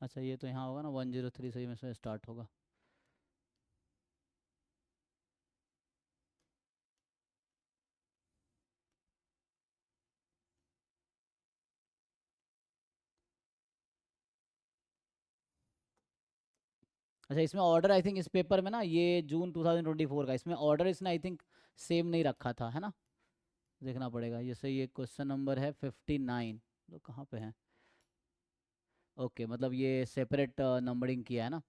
अच्छा ये तो यहाँ होगा ना 103 से में से स्टार्ट होगा। अच्छा इसमें ऑर्डर आई थिंक इस पेपर में ना, ये जून 2024 का, इसमें ऑर्डर इसने आई थिंक सेम नहीं रखा था, है ना। देखना पड़ेगा। जैसे ये क्वेश्चन नंबर है 59, तो कहाँ पे है। ओके मतलब ये सेपरेट नंबरिंग किया है ना।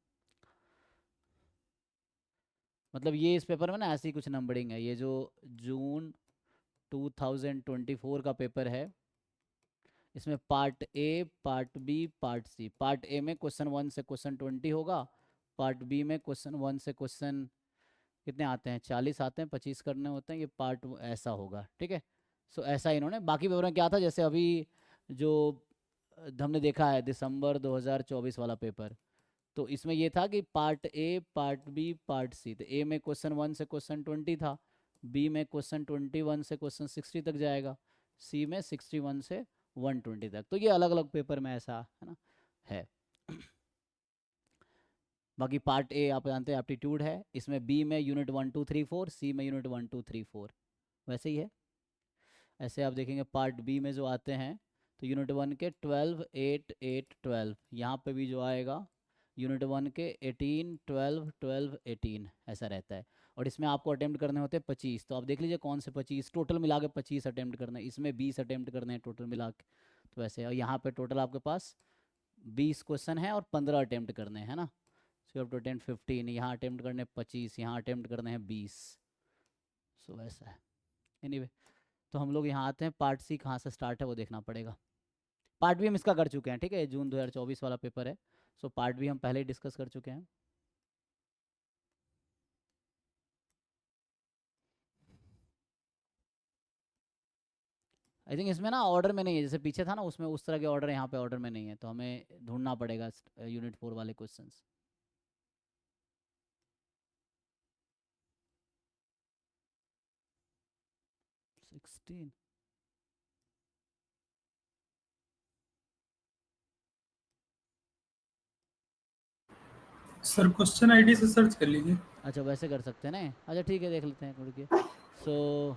मतलब ये इस पेपर में ना ऐसी कुछ नंबरिंग है, ये जो जून 2024 का पेपर है, इसमें part A, part B, part C. Part A में क्वेश्चन 1 से क्वेश्चन 20 होगा। पार्ट बी में क्वेश्चन 1 से क्वेश्चन कितने आते हैं, 40 आते हैं, 25 करने होते हैं। ये पार्ट ऐसा होगा, ठीक है। सो ऐसा इन्होंने, बाकी पेपर में क्या था, जैसे अभी जो हमने देखा है दिसंबर 2024 वाला पेपर, तो इसमें ये था कि part A, part B, part C. तो ए में क्वेश्चन 1 से क्वेश्चन 20 था, बी में क्वेश्चन 21 से क्वेश्चन 60 तक जाएगा, सी में 61 से 120 तक। तो ये अलग अलग पेपर में ऐसा है ना, है। बाकी पार्ट ए आप जानते हैं एप्टीट्यूड है, इसमें बी में यूनिट 1 2 3 4, सी में यूनिट 1 2 3 4, वैसे ही है। ऐसे आप देखेंगे पार्ट बी में जो आते हैं, तो यूनिट 1 के 12 8 8 12, यहाँ पे भी जो आएगा यूनिट 1 के 18 12 12 18, ऐसा रहता है। और इसमें आपको अटेम्प्ट करने होते हैं 25, तो आप देख लीजिए कौन से 25, टोटल मिला के 25 अटेम्प्ट करने हैं, इसमें 20 अटेम्प्ट करने हैं टोटल मिला के। तो वैसे, और यहाँ पे टोटल आपके पास 20 क्वेश्चन है और 15 अटेम्प्ट करने हैं, है ना। So you have to attempt 15, यहाँ अटेम्प्ट करने 25, यहाँ अटेम्प्ट करने हैं 20। सो वैसा है। एनीवे, तो हम लोग यहाँ आते हैं, पार्ट सी कहाँ से स्टार्ट है वो देखना पड़ेगा। पार्ट भी हम इसका कर चुके हैं, ठीक है, जून 2024 वाला पेपर है। सो पार्ट भी हम पहले ही डिस्कस कर चुके हैं। आई थिंक इसमें ना ऑर्डर में नहीं है, जैसे पीछे था ना उसमें उस तरह के ऑर्डर, यहाँ पे ऑर्डर में नहीं है, तो हमें ढूंढना पड़ेगा यूनिट 4 वाले क्वेश्चंस। 16। सर क्वेश्चन आईडी से सर्च कर लीजिए। अच्छा वैसे कर सकते हैं ना, अच्छा ठीक है, देख लेते हैं रुकिए। सो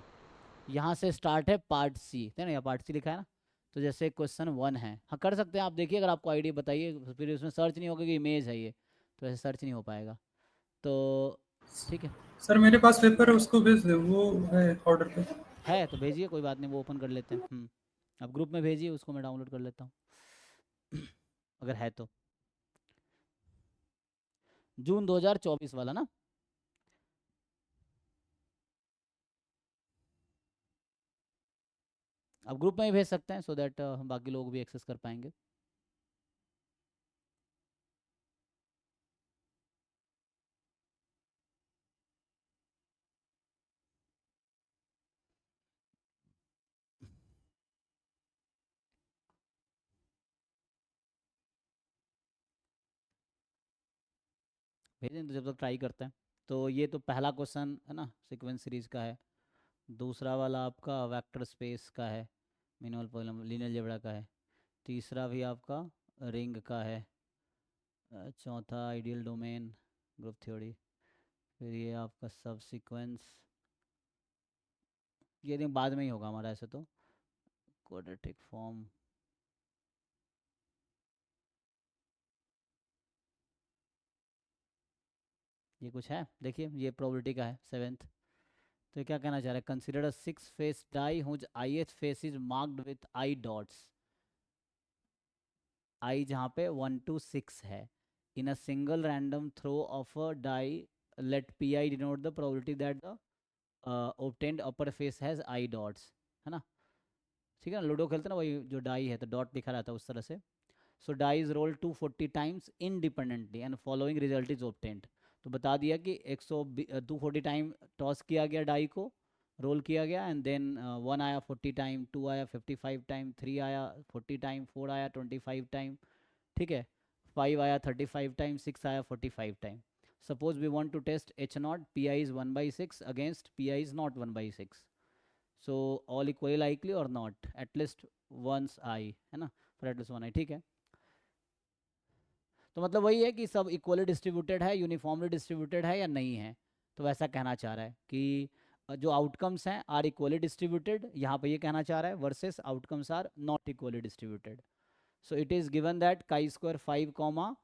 यहाँ से स्टार्ट है पार्ट सी, है ना, या पार्ट सी लिखा है ना। तो जैसे क्वेश्चन 1 है, हाँ कर सकते हैं आप, देखिए अगर आपको आईडी बताइए, फिर उसमें सर्च नहीं होगा कि इमेज है ये, तो ऐसे सर्च नहीं हो पाएगा। तो ठीक है। सर मेरे पास पेपर है, उसको भेज दे, वो है ऑर्डर पे। है तो भेजिए, कोई बात नहीं, वो ओपन कर लेते हैं। आप ग्रुप में भेजिए, उसको मैं डाउनलोड कर लेता हूँ। अगर है तो जून 2024 वाला ना। आप ग्रुप में ही भेज सकते हैं, सो दैट बाकी लोग भी एक्सेस कर पाएंगे। भेजें तो जब तक ट्राई करते हैं। तो ये तो पहला क्वेश्चन है ना, सीक्वेंस सीरीज का है। दूसरा वाला आपका वेक्टर स्पेस का है, मिनिमल पॉलीनॉमियल लीनियर अलजेब्रा का है। तीसरा भी आपका रिंग का है। चौथा आइडियल डोमेन, ग्रुप थ्योरी। फिर ये आपका सब सीक्वेंस, ये दिन बाद में ही होगा हमारा ऐसे तो। क्वाड्रेटिक फॉर्म, ये कुछ है, देखिए ये प्रोबेबिलिटी का है 7th। तो ये क्या कहना चाह रहा है, consider a 6 face die whose ith face is marked with I dots. I जहाँ पे 1 to 6 है, in a single random throw of a die, let P I denote the probability that the obtained upper face has I dots, है ना। ठीक है ना, ludo खेलते हैं ना, वही जो डाई है तो डॉट दिखा रहता है उस तरह से। So die is roll 240 times independently and following result is obtained. तो बता दिया कि 240 टाइम टॉस किया गया डाई को, रोल किया गया, एंड देन 1 आया 40 टाइम, 2 आया 55 टाइम, 3 आया 40 टाइम, 4 आया 25 टाइम, ठीक है, 5 आया 35 टाइम, 6 आया 45 time. Suppose we want to test H not P I is 1/6 against P I is not 1/6। So all equally likely और नॉट एटलीस्ट वंस आई, है ना, फॉर एटलीस्ट वन आई, ठीक है। तो मतलब वही है कि सब इक्वली डिस्ट्रीब्यूटेड है, यूनिफॉर्मली डिस्ट्रीब्यूटेड है या नहीं है। तो वैसा कहना चाह रहा है कि जो आउटकम्स हैं आर इक्वली डिस्ट्रीब्यूटेड, यहाँ पे ये कहना चाह रहा है, versus outcomes are not equally distributed. So it is given that chi square 5 comma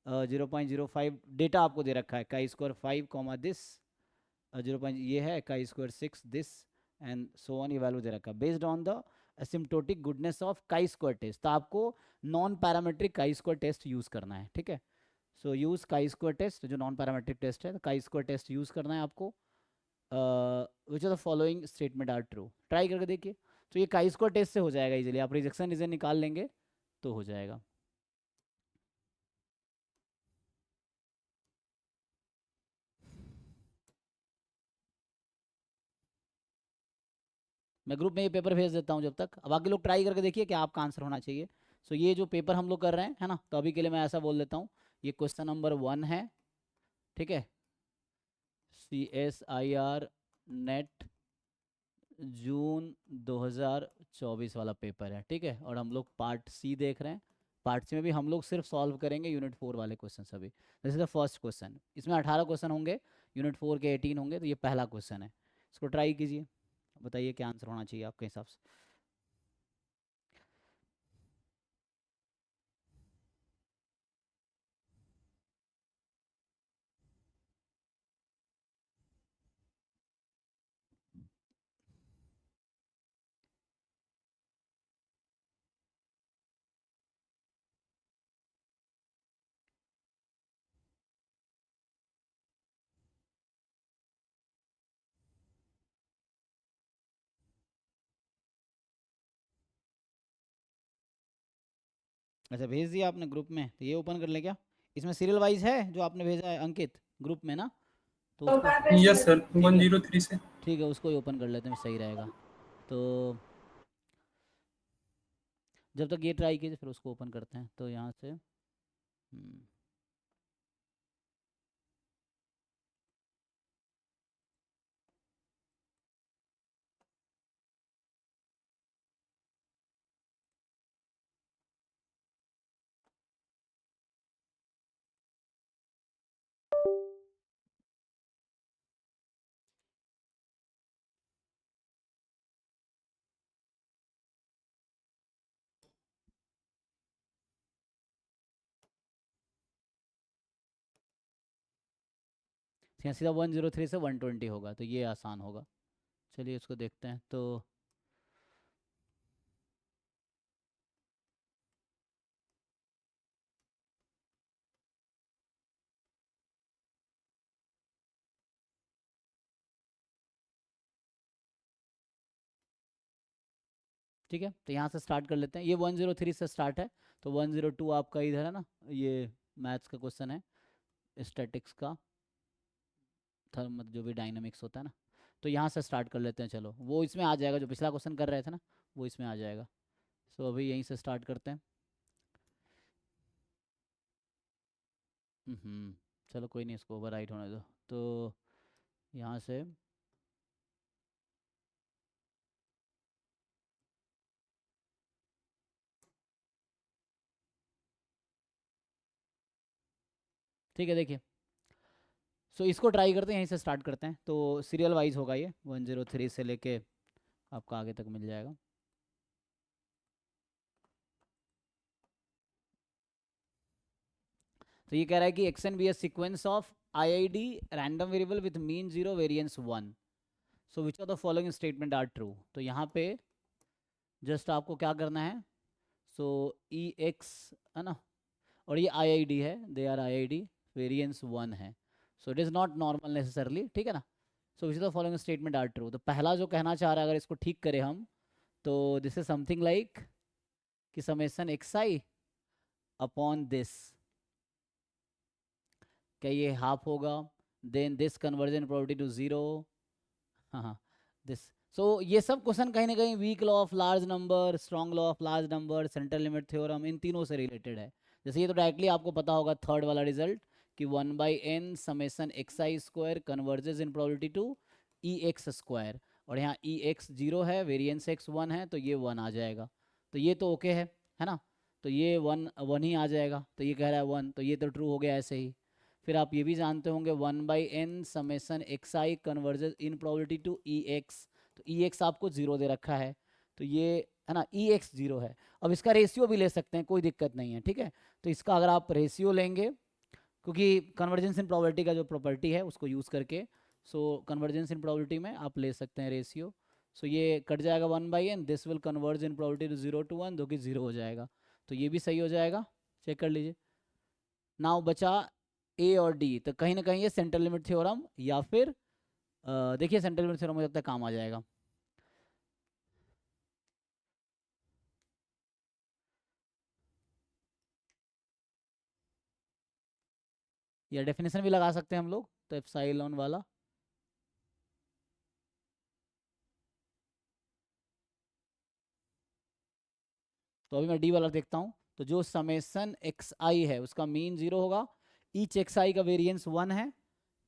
0.05 data आपको दे रखा है, काई स्क्वायर 5 कॉमा दिस 0. ये है chi square 6 this and so on, ये वैल्यू दे रखा है based on the asymptotic goodness of chi square test. तो आपको non parametric chi square test use करना है, ठीक है। So use chi square test, जो नॉन पैरामेट्रिक टेस्ट है, तो काई स्क्वायर टेस्ट यूज़ करना है आपको। Which of the following statement are true, try करके देखिए। तो ये काई स्क्वायर टेस्ट से हो जाएगा इजीली, आप रिजेक्शन रीजन निकाल लेंगे तो हो जाएगा। मैं ग्रुप में ये पेपर भेज देता हूँ जब तक, अब बाकी लोग ट्राई करके देखिए क्या आपका आंसर होना चाहिए। सो ये जो पेपर हम लोग कर रहे हैं है ना, तो अभी के लिए मैं ऐसा बोल देता हूँ, ये क्वेश्चन नंबर 1 है, ठीक है। CSIR नेट जून 2024 वाला पेपर है, ठीक है। और हम लोग पार्ट सी देख रहे हैं। पार्ट सी में भी हम लोग सिर्फ सॉल्व करेंगे यूनिट 4 वाले क्वेश्चन सभी। This is the first question, इसमें 18 क्वेश्चन होंगे, यूनिट 4 के 18 होंगे, तो ये पहला क्वेश्चन है। इसको ट्राई कीजिए, बताइए क्या आंसर होना चाहिए आपके हिसाब से। अच्छा भेज दिया आपने ग्रुप में, तो ये ओपन कर ले क्या। इसमें सीरियल वाइज है जो आपने भेजा है अंकित ग्रुप में ना, तो उसको यस सर, ठीक है, 103 से। ठीक है उसको ही ओपन कर लेते हैं, सही रहेगा। तो जब तक ये ट्राई कीजिए फिर उसको ओपन करते हैं, तो यहाँ से यहाँ सीधा 103 से 120 होगा, तो ये आसान होगा। चलिए इसको देखते हैं। तो ठीक है, तो यहाँ से स्टार्ट कर लेते हैं, ये 103 से स्टार्ट है। तो 102 आपका इधर है ना, ये मैथ्स का क्वेश्चन है, स्टैटिक्स का, थर्म जो भी डायनामिक्स होता है ना। तो यहाँ से स्टार्ट कर लेते हैं, चलो वो इसमें आ जाएगा, जो पिछला क्वेश्चन कर रहे थे ना वो इसमें आ जाएगा। सो अभी यहीं से स्टार्ट करते हैं। चलो कोई नहीं, इसको ओवर होने दो। तो यहाँ से ठीक है, देखिए। सो इसको ट्राई करते हैं, यहीं से स्टार्ट करते हैं। तो सीरियल वाइज होगा ये, 103 से लेके आपका आगे तक मिल जाएगा। तो ये कह रहा है कि X N be a sequence of IID random variable with mean 0 variance 1। So which of the following statement are true. तो यहाँ पे जस्ट आपको क्या करना है, सो EX है ना, और ये IID है, दे आर IID, वेरिएंस 1 है। So it is not normal necessarily, ठीक है ना। So which of the following statement are true. तो पहला जो कहना चाह रहा है, अगर इसको ठीक करें हम, तो दिस इज समथिंग लाइक कि समेसन XI अपॉन दिस, क्या ये हाफ होगा, then this convergence probability to 0, हाँ हाँ दिस। सो ये सब क्वेश्चन कहीं ना कहीं weak law of large number, strong law of large number, central limit theorem, इन तीनों से रिलेटेड है। जैसे ये तो डायरेक्टली आपको पता होगा थर्ड वाला रिजल्ट, कि 1/n summation XI square converges in probability to EX square, और यहाँ EX 0 है, वेरिएंस X 1 है, तो ये 1 आ जाएगा। तो ये तो ओके है ना। तो ये वन वन ही आ जाएगा, तो ये कह रहा है वन, तो ये तो ट्रू हो गया ऐसे ही। फिर आप ये भी जानते होंगे 1/n summation X I converges in probability to E X, तो ई एक्स आपको जीरो दे रखा है, तो ये है ना ई एक्स जीरो है। अब इसका रेशियो भी ले सकते हैं, कोई दिक्कत नहीं है, ठीक है। तो इसका अगर आप रेशियो लेंगे, क्योंकि कन्वर्जेंस इन प्रोबेबिलिटी का जो प्रॉपर्टी है उसको यूज़ करके, सो कन्वर्जेंस इन प्रोबेबिलिटी में आप ले सकते हैं रेशियो। सो ये कट जाएगा 1/n, this will converge in probability to 0 to 1, जो कि 0 हो जाएगा, तो ये भी सही हो जाएगा, चेक कर लीजिए। नाउ बचा ए और डी, तो कहीं ना कहीं ये सेंट्रल लिमिट थ्योरम या फिर देखिए सेंट्रल लिमिट थ्योरम मुझे लगता है काम आ जाएगा। या डेफिनेशन भी लगा सकते हैं हम लोग, तो एप्सिलॉन वाला। तो अभी मैं डी वाला देखता हूँ, तो जो समेसन एक्स आई है उसका मीन 0 होगा, ईच एक्स आई का वेरिएंस 1 है,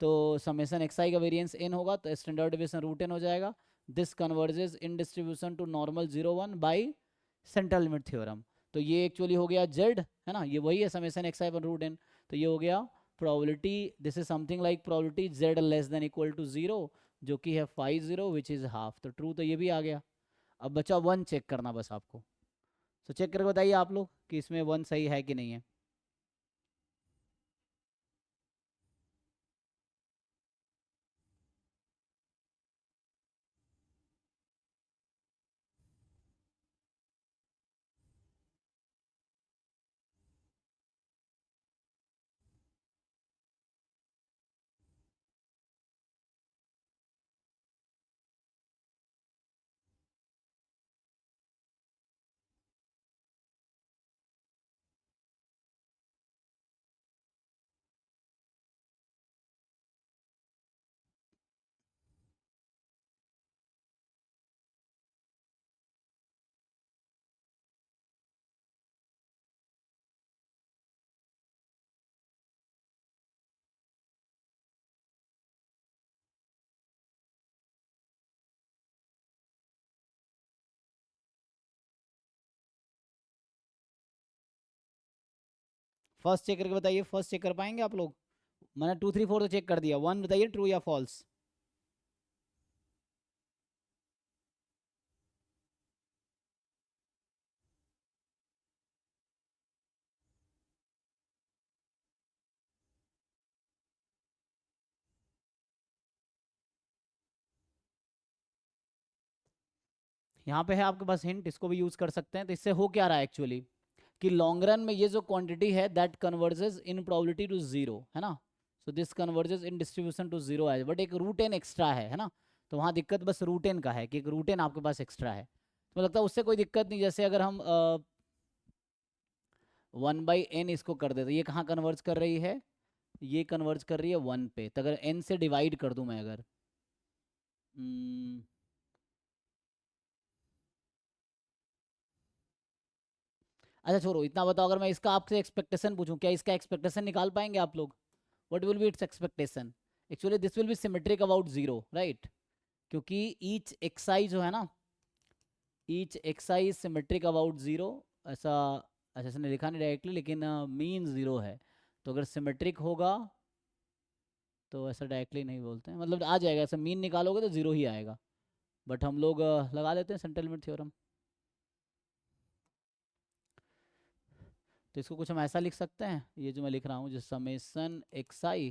तो समेसन एक्स आई का वेरिएंस n होगा, तो स्टैंडर्ड डिवीजन √n हो जाएगा। This converges in distribution to normal 0 1 by central limit theorem. तो ये एक्चुअली हो गया z, है ना, ये वही है समेसन एक्स आई √n, तो ये हो गया probability, this is something like probability z less than equal to 0, जो कि है 50 विच इज हाफ, तो ट्रू तो ये भी आ गया। अब बचा 1 चेक करना बस आपको, तो चेक करके बताइए आप लोग कि इसमें 1 सही है कि नहीं है। फर्स्ट चेक करके बताइए, फर्स्ट चेक कर पाएंगे आप लोग? मैंने 2 3 4 तो चेक कर दिया, 1 बताइए ट्रू या फॉल्स। यहाँ पे है आपके पास हिंट, इसको भी यूज कर सकते हैं। तो इससे हो क्या रहा है एक्चुअली, कि लॉन्ग रन में ये जो क्वांटिटी है that converges in probability to 0, है ना, so this converges in distribution to 0 है, बट एक √n एक्स्ट्रा है ना, तो वहाँ दिक्कत बस √n का है कि एक √n आपके पास एक्स्ट्रा है, तो लगता है उससे कोई दिक्कत नहीं। जैसे अगर हम 1/n इसको कर दे, तो ये कहाँ कन्वर्ज कर रही है, ये कन्वर्ज कर रही है 1 पे, तो अगर n से डिवाइड कर दूं मैं अगर, हम्म, अच्छा छोड़ो इतना बताओ, अगर मैं इसका आपसे एक्सपेक्टेशन पूछूं, क्या इसका एक्सपेक्टेशन निकाल पाएंगे आप लोग? What will be it's expectation? Actually this will be symmetric about 0, right, क्योंकि ईच एक्साई जो है ना, ईच एक्साई सिमेट्रिक अबाउट 0, ऐसा ऐसा इसने लिखा नहीं डायरेक्टली, लेकिन मीन 0 है, तो अगर सिमेट्रिक होगा तो ऐसा डायरेक्टली नहीं बोलते हैं, मतलब आ जाएगा, ऐसा मीन निकालोगे तो 0 ही आएगा, बट हम लोग लगा लेते हैं सेंट्रल लिमिट थ्योरम। तो इसको कुछ हम ऐसा लिख सकते हैं, ये जो मैं लिख रहा हूँ, जो समेसन एक्स आई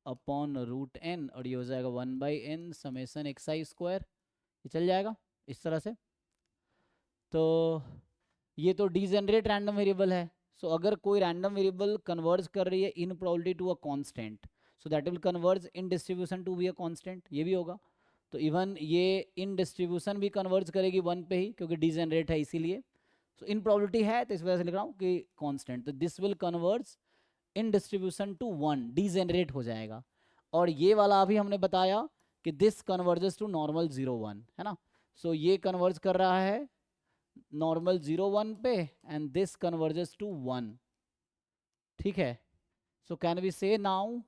अपॉन √n, और ये हो जाएगा 1/n समेसन एक्स आई स्क्वायर, ये चल जाएगा इस तरह से। तो ये तो डीजेनरेट रैंडम वेरिएबल है, सो अगर कोई रैंडम वेरिएबल कन्वर्ज कर रही है in probability to a constant, so that will converge in distribution to be a constant, ये भी होगा। तो इवन ये इन डिस्ट्रीब्यूशन भी कन्वर्ज करेगी 1 पे ही, क्योंकि डीजेनरेट है इसीलिए, सो इन प्रोबेबिलिटी है, तो इस वजह से लिख रहा हूँ कि कांस्टेंट, तो this will converge in distribution to 1, degenerate हो जाएगा। और ये वाला अभी हमने बताया कि दिस कन्वर्जेस टू नॉर्मल 0 1, है ना, सो ये कन्वर्ज कर रहा है नॉर्मल 0 1 पे, एंड दिस कन्वर्जेस टू 1, ठीक है। सो कैन वी से नाउ,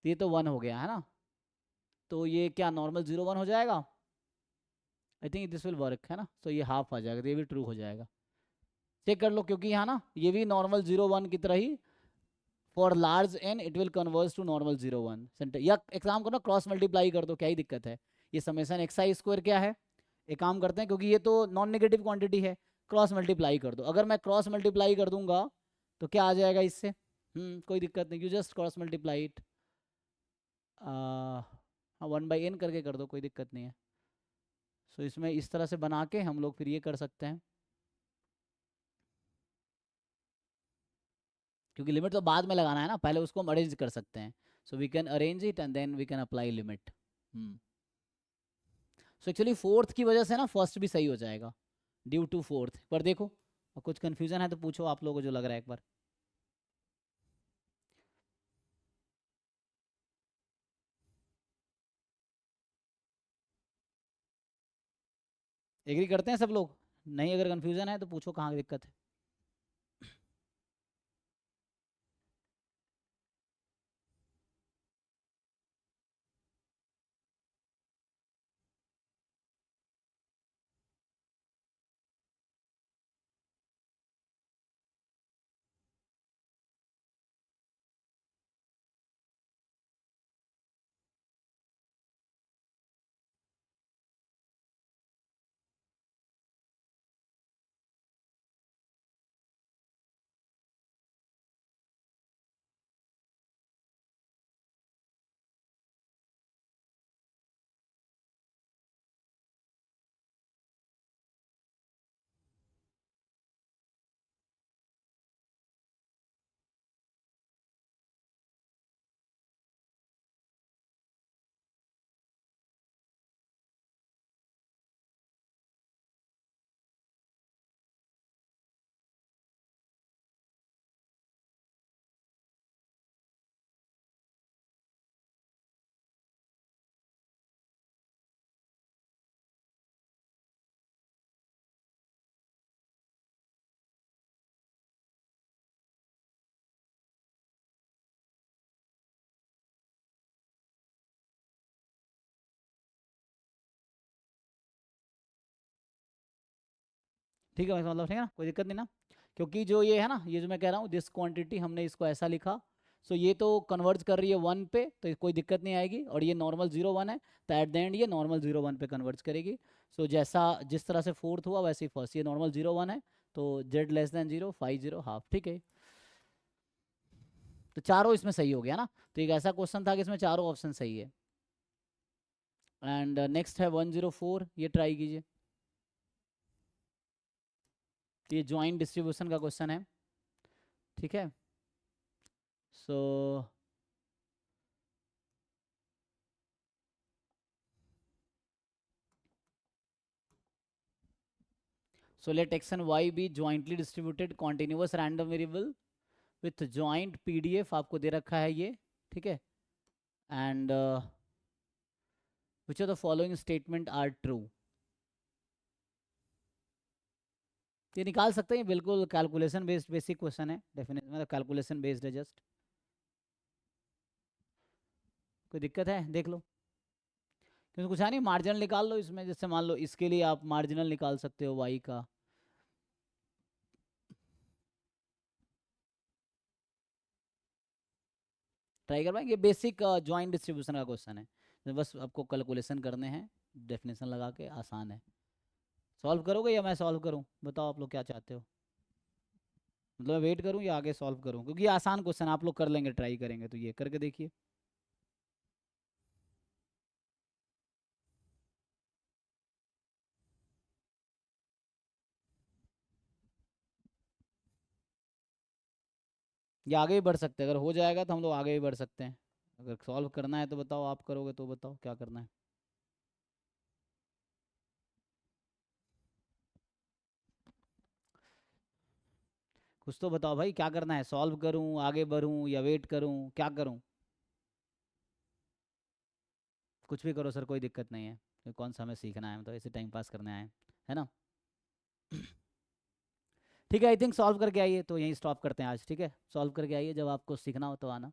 ये तो 1 हो गया है ना, तो ये क्या नॉर्मल 0 1 हो जाएगा? I think this will work, है ना। तो ये हाफ आ जाएगा, तो ये भी ट्रू हो जाएगा। चेक कर लो, क्योंकि यहाँ ना ये भी नॉर्मल 0 1 की तरह ही for large N it will converge to normal 0 1 centre. या एक काम करो ना, क्रॉस मल्टीप्लाई कर दो, क्या ही दिक्कत है। ये समेसन एक्स आई स्क्वायर क्या है, एक काम करते हैं, क्योंकि ये तो नॉन नेगेटिव क्वांटिटी है, क्रॉस मल्टीप्लाई कर दो। अगर मैं क्रॉस मल्टीप्लाई कर दूंगा तो क्या आ जाएगा इससे, कोई दिक्कत नहीं, you just cross multiply it. हाँ, 1/n करके कर दो, कोई दिक्कत नहीं है। सो इसमें इस तरह से बना के हम लोग फिर ये कर सकते हैं, क्योंकि लिमिट तो बाद में लगाना है ना, पहले उसको हम अरेंज कर सकते हैं। So we can arrange it and then we can apply limit. So actually fourth की वजह से ना फर्स्ट भी सही हो जाएगा, ड्यू टू फोर्थ। पर देखो, कुछ कंफ्यूजन है तो पूछो आप लोगों को जो लग रहा है एक बार। एग्री करते हैं सब लोग? नहीं, अगर कंफ्यूजन है तो पूछो कहाँ दिक्कत है। ठीक है, मतलब ठीक है ना, कोई दिक्कत नहीं ना। क्योंकि जो ये है ना, ये जो मैं कह रहा हूँ दिस क्वांटिटी, हमने इसको ऐसा लिखा, सो ये तो कन्वर्ज कर रही है 1 पे, तो कोई दिक्कत नहीं आएगी। और ये नॉर्मल 0 1 है, तो एट द एंड ये नॉर्मल 0 1 पे कन्वर्ज करेगी। सो जैसा जिस तरह से फोर्थ हुआ वैसे ही फर्स्ट, ये नॉर्मल 0 1 है, तो z <0, फाइव 0 हाफ, ठीक है। तो चारों इसमें सही हो गया ना। तो एक ऐसा क्वेश्चन था कि इसमें चारों ऑप्शन सही है। एंड नेक्स्ट है 104, ये ट्राई कीजिए। ये ज्वाइंट डिस्ट्रीब्यूशन का क्वेश्चन है, ठीक है। सो so let x and y be jointly distributed continuous random variable with joint pdf, आपको दे रखा है ये, ठीक है। And which of the following statement are true, ये निकाल सकते हैं, बिल्कुल कैलकुलेशन बेस्ड बेसिक क्वेश्चन है, डेफिनेट मतलब कैलकुलेशन बेस्ड है जस्ट। कोई दिक्कत है देख लो, क्योंकि कुछ है नहीं, मार्जिनल निकाल लो इसमें। जैसे मान लो इसके लिए आप मार्जिनल निकाल सकते हो y का, ट्राई कर पाएंगे। बेसिक ज्वाइंट डिस्ट्रीब्यूशन का क्वेश्चन है, तो बस आपको कैलकुलेशन करने हैं, डेफिनेशन लगा के, आसान है। सॉल्व करोगे या मैं सॉल्व करूं, बताओ आप लोग क्या चाहते हो। मतलब मैं वेट करूं या आगे सॉल्व करूं, क्योंकि ये आसान क्वेश्चन आप लोग कर लेंगे, ट्राई करेंगे, तो ये करके देखिए। ये आगे भी बढ़ सकते हैं, अगर हो जाएगा तो हम लोग आगे भी बढ़ सकते हैं। अगर सॉल्व करना है तो बताओ, आप करोगे तो बताओ क्या करना है। कुछ तो बताओ भाई, क्या करना है, सॉल्व करूं, आगे बढ़ूं या वेट करूं, क्या करूं। कुछ भी करो सर, कोई दिक्कत नहीं है, तो कौन सा हमें सीखना है, मतलब ऐसे टाइम पास करने आए हैं, है ना। ठीक है, आई थिंक सॉल्व करके आइए, तो यहीं स्टॉप करते हैं आज, ठीक है। सॉल्व करके आइए, जब आपको सीखना हो तो आना।